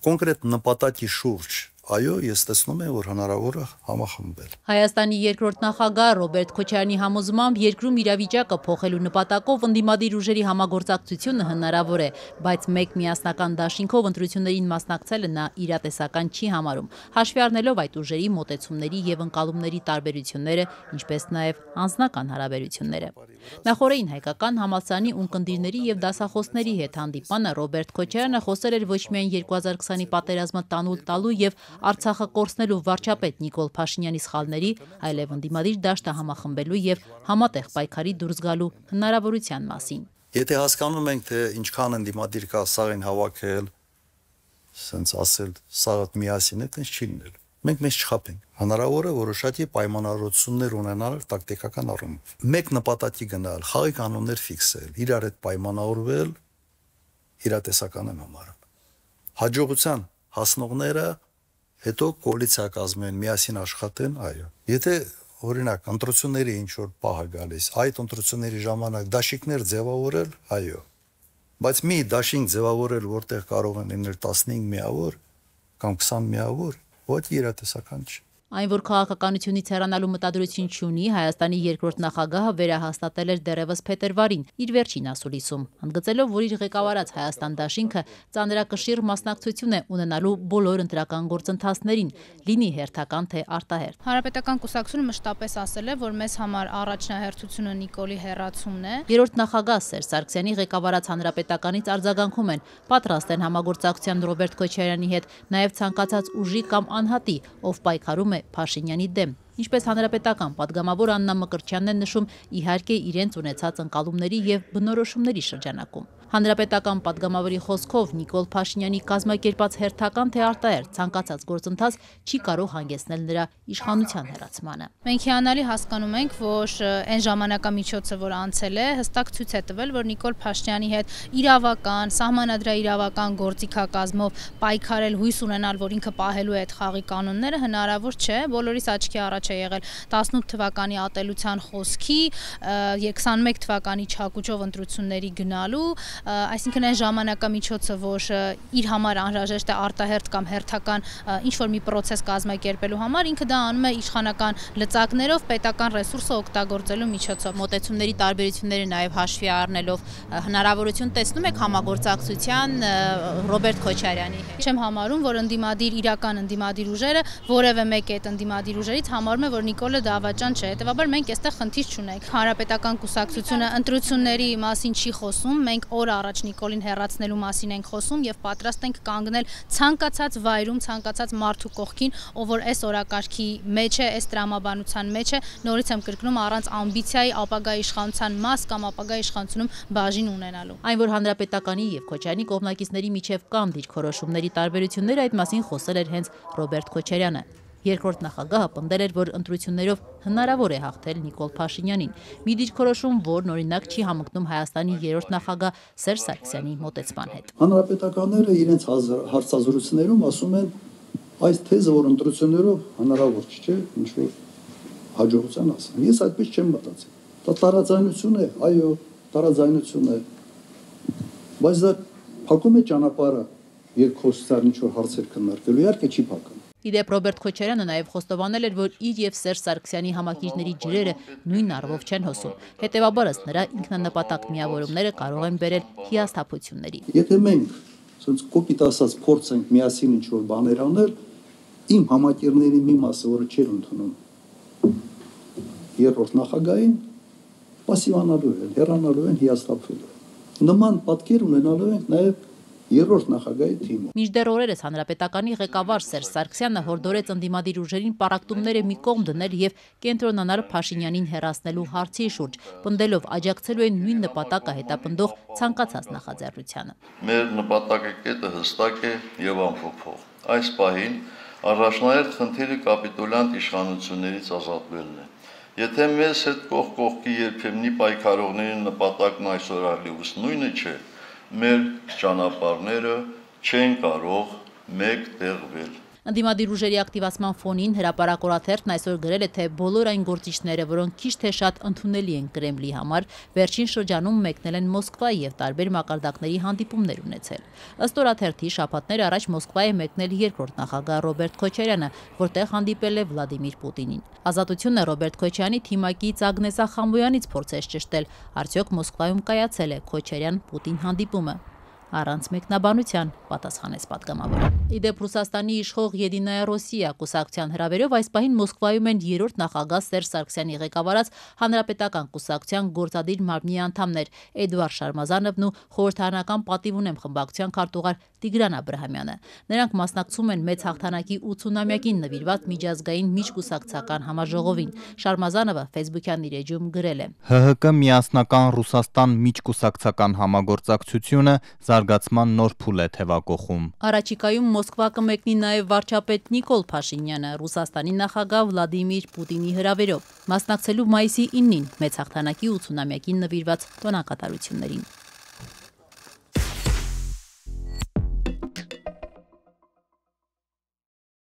կոնկրետ նպատակի շուրջ, այո, ես տեսնում եմ, որ հնարավոր է համախմբել։ Հայաստանի երկրորդ նախագահ Ռոբերտ Քոչարյանի համոզմամբ երկրում իրավիճակը փոխելու նպատակով ընդդիմադիր ուժերի համագործակցությունը հնարավոր է, բայց մեկ միասնական դաշինքով ընտրություններին մասնակցելը նա իրատեսական չի համարում, հաշվի առնելով այդ ուժերի մոտեցումների եւ ընկալումների տարբերությունները, ինչպես նաեւ անձնական հարաբերությունները։ Նախորդին հայկական համալսարանի ունկնդիրների եւ դասախոսների հետ հանդիպանը Ռոբերտ Քոչարյանը խոսել էր ոչ միայն 2020-ի պատերազմը տանուլ տալու եւ Արցախը կորցնելու վարչապետ Նիկոլ Փաշինյանի սխալների, այլև ընդդիմադիր դաշտը համախմբելու եւ համատեղ պայքարի դուրս գալու հնարավորության մասին։ Եթե հասկանում ենք, թե ինչքան ընդդիմադիր կա սաղին հավաքել, ասենց ասել, սաղը միասին է, տենց չի լինել։ Մենք մեզ չխաբենք։ Հնարավոր է որոշակի պայմանավորություններ ունենալ տակտիկական առումով։ Մեկ նպատակի գնալ, խաղի կանոններ ֆիքսել, իրար հետ պայմանավորվել, իրատեսական եմ համարում։ Հաջողության հասնողները հետո կոալիցիա կազմեն, միասին աշխատեն, այո։ Եթե օրինակ ընտրությունների ինչ որ պահ է գալիս, այդ ընտրությունների ժամանակ դաշինքներ ձևավորել, այո։ Բայց մի դաշինք ձևավորել, որտեղ կարող են լինել 15 միավոր կամ 20 միավոր, ոչ իրատեսական չի։ Այն, որ քաղաքականությունից հեռանալու մտադրություն չունի, Հայաստանի երկրորդ նախագահը վերահաստատել էր դեռևս փետրվարին իր վերջին ասուլիսում, ընդգծելով, որ իր ղեկավարած Հայաստան դաշինքը ծանրակշիռ մասնակցություն է ունենալու բոլոր ընտրական գործընթացներին, լինի հերթական թե արտահերթ։ Հանրապետական կուսակցությունը մշտապես ասել է, որ մեզ համար առաջնահերթությունը Նիկոլի հեռացումն է։ Երրորդ նախագահ Սերժ Սարգսյանի ղեկավարած Հանրապետականից արձագանքում են, պատրաստ են համագործակցության Ռոբերտ Քոչարյանի հետ, նաև ցանկացած ուժի կամ անհատի, ով պայքարում է Փաշինյանի դեմ։ Ինչպես հանրապետական պատգամավոր Աննա Մկրտչյանն է նշում, իհարկե իրենց ունեցած ընկալումների եւ բնորոշումների շրջանակում։ Հանրապետական պատգամավորի խոսքով Նիկոլ Փաշինյանի կազմակերպած հերթական թե արտահերթ ցանկացած գործընթաց չի կարող հանգեցնել նրա իշխանության հեռացմանը։ Մենք հիանալի հասկանում ենք, որ այն ժամանակամիջոցը, որ անցել է, հստակ ցույց է տվել, որ Նիկոլ Փաշինյանի հետ իրավական, սահմանադրաիրավական գործիքակազմով պայքարել, հույս ունենալ, որ ինքը պահելու է այդ խաղի կանոնները, հնարավոր չէ։ Բոլորիս աչքի առաջ է եղել 18 թվականի ատելության խոսքի, 21 թվականի չակուճով ընտրությունների գնալու, այսինքն այն ժամանակամիջոցը, որ իր համար անհրաժեշտ է արտահերթ կամ հերթական ինչ-որ մի պրոցես կազմակերպելու համար, ինքը դա անում է իշխանական լծակներով, պետական ռեսուրսը օգտագործելու միջոցով։ Մոտեցումների տարբերությունները նաև հաշվի առնելով հնարավորություն տեսնում եք համագործակցության Ռոբերտ Քոչարյանի հետ։ Չեմ համարում, որ իրական ընդդիմադիր ուժերը որևէ մեկ այդ ընդդիմադիր ուժերից համարում է, որ Նիկոլը դավաճան չէ։ Հետևաբար մենք այստեղ խնդիր չունենք։ Հանրապետական կուսակցությունը ընտրությունների մասին չի խոսում, մենք օր առաջ Նիկոլին հեռացնելու մասին ենք խոսում եւ պատրաստ ենք կանգնել ցանկացած վայրում, ցանկացած մարդու կողքին, ով որ այս օրակարգի մեջ է, այս տրամաբանության մեջ է, նորից եմ կրկնում, առանց ամբիցիայի ապագա իշխանության մաս կամ ապագա իշխանությունում բաժին ունենալու։ Այն, որ հանրապետականի եւ Քոչարյանի կողմնակիցների միջև կան դիրքորոշումների տարբերություններ, այդ մասին խոսել էր հենց Ռոբերտ Քոչարյանը։ Երկրորդ նախագահը պնդել էր, որ ընտրություններով հնարավոր է հաղթել Նիկոլ Փաշինյանին։ Մի դիրքորոշում, որն օրինակ չի համընկնում Հայաստանի երրորդ նախագահ Սերժ Սարգսյանի մոտեցման հետ։ Հանրապետականները իրենց հարցազրույցներում ասում են այս թեզը, որ ընտրություններով հնարավոր չէ, ինչ որ հաջողության ասեն։ Ես այդպես չեմ մտածել։ Դա տարաձայնություն է, այո, տարաձայնություն է։ Բայց դա փակում է ճանապարհը երկխոսության ինչ որ հարցեր քննարկելու, իհարկե չի փակում։ Իդեպ Ռոբերտ Քոչարյանը նաև խոստովանել էր, որ իր եւ Սերժ Սարգսյանի համակիրների ջրերը նույն առվով չեն հոսում։ Հետևաբար ըստ նրա ինքնանպատակ միավորումները կարող են բերել հիասթափությունների։ Եթե մենք ասենց կոպիտ ասած փորձենք միասին ինչ որ բաներ անել, իմ համակիրների մի մասը, որը չէր ընդունում երրորդ նախագահին, պասիվանալու են, հեռանալու են, հիասթափվելու։ Նման պատկեր ունենալու են նաև երրորդ նախագահի թիմը։ Մինչդեռ օրերս հանրապետականի ղեկավար Սերժ Սարգսյանը հորդորեց ընդդիմադիր ուժերին պառակտումները մի կողմ դնել եւ կենտրոնանալ Փաշինյանին հեռացնելու հարցի շուրջ, պնդելով աջակցելու են նույն նպատակը հետապնդող ցանկացած նախաձեռնությանը։ Մեր նպատակակետը հստակ է եւ անփոփոխ։ Այս պահին առաջնահերթ խնդիրը կապիտուլյանտ իշխանություններից ազատվելն է։ Եթե մեզ հետ կողք կողքի երբեմնի պայքարողների նպատակն այսօր այլևս նույնը չէ, մեր ճանապարհները չեն կարող մեկտեղվել։ Ընդդիմադիր ուժերի ակտիվացման ֆոնին հրապարակորաթերթն այսօր գրել է, թե բոլոր այն գործիչները, որոնք քիչ թե շատ ընդունելի են Կրեմլի համար, վերջին շրջանում մեկնել են Մոսկվա եւ տարբեր մակարդակների հանդիպումներ ունեցել։ Ըստ օրաթերթի շաբաթներ առաջ Մոսկվա է մեկնել երկրորդ նախագահ Ռոբերտ Քոչարյանը, որտեղ հանդիպել է Վլադիմիր Պուտինին։ Ազատությունը Ռոբերտ Քոչարյանի թիմակից Ագնեսա Խամոյանից փորձեց ճշտել, արդյոք Մոսկվայում կայացել է Քոչարյան-Պուտին հանդիպումը։ Առանց մեկնաբանության, պատասխանեց պատգամավորը։ Իդեպ Ռուսաստանի իշխող Եդինայա Ռոսիա կուսակցության հրավերով այս պահին Մոսկվայում են երրորդ նախագահ Սերժ Սարգսյանի ղեկավարած Հանրապետական կուսակցության գործադիր մարմնի անդամներ Էդուարդ Շարմազանովն ու խորհրդարանական պատիվ ունեմ խմբակցության քարտուղար Տիգրան Աբրահամյանը։ Նրանք մասնակցում են մեծ հաղթանակի 80-ամյակին նվիրված միջազգային միջկուսակցական համաժողովին։ Շարմազանովը Facebook-յան իր էջում գրել է. ՀՀԿ միասնական Ռուսաստան միջկուսակցական համագործակցությունը զարգացման նոր փուլ է թևակողում։ Առաջիկայում Մոսկվա կմեկնի նաև վարչապետ Նիկոլ Փաշինյանը Ռուսաստանի նախագահ Վլադիմիր Պուտինի հրավերով, մասնակցելու մայիսի 9-ին մեծ հաղթանակի 80-ամյակին նվիրված տոնակատարություններին։